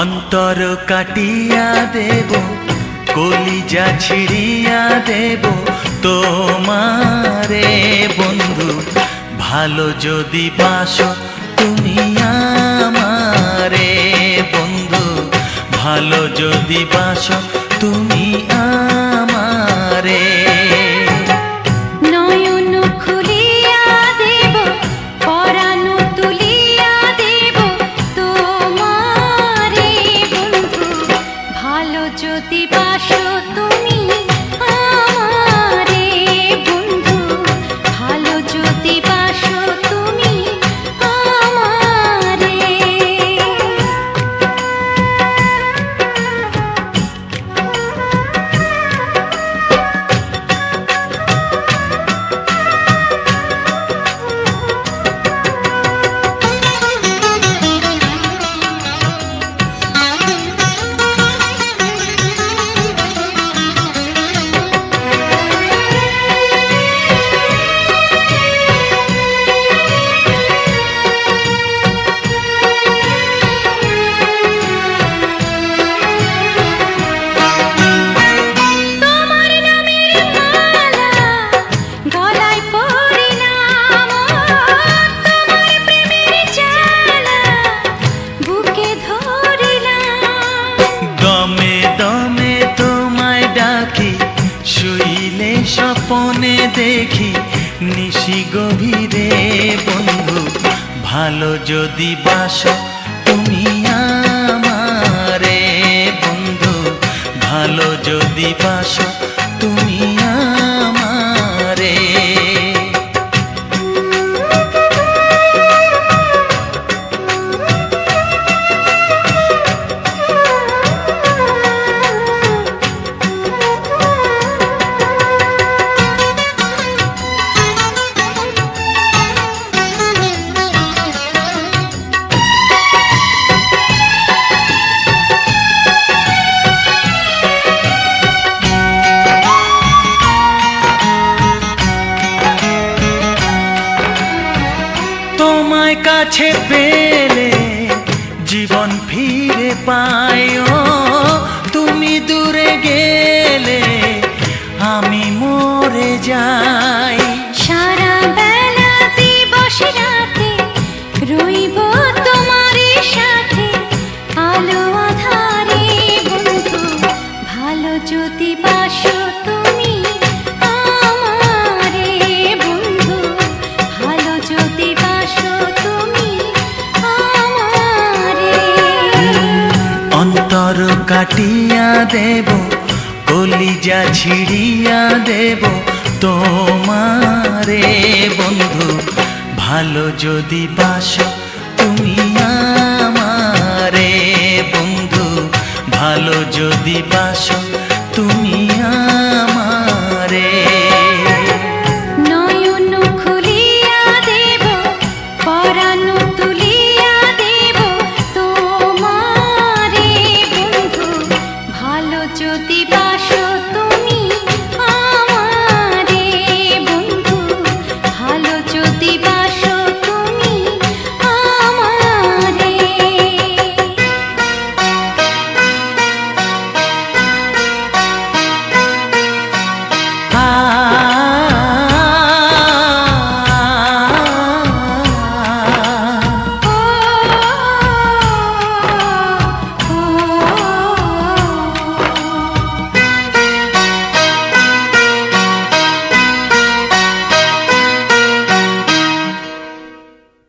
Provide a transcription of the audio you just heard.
অন্তর কাটিয়া দেব, কলিজা ছিড়িয়া দেব তোমারে বন্ধু, ভালো যদি বাসো তুমি আমারে বন্ধু, ভালো যদি বাসো তুমি আমারে। নয়ন খুলিয়া দেব, পরাণ তুলিয়া দেব তোমারে বন্ধু, ভালো যদি বাসো তুমি আমারে বন্ধু, ভালো যদি বাসো তুমি আমারে। শুইলে স্বপনে দেখি নিশি গভীরে বন্ধু, ভালো যদি বাসো তুমি আমারে বন্ধু, ভালো যদি বাসো তুমি আমারে। তোমায় কাছে পেলে জীবন ফিরে পাই, তুমি দূরে গেলে আমি মরে যাই। সারা বেলা দিবস রাতে রইব তোমার সাথে, আলো আধারে বন্ধু, ভালো যদি বাসো তুমি আমারে বন্ধু, ভালো যদি বাসো তুমি আমারে। অন্তর কাটিয়া দেব, কলিজা ছিড়িয়া দেব তোমারে বন্ধু, ভালো যদি বাসো তুমি আমারে বন্ধু, ভালো যদি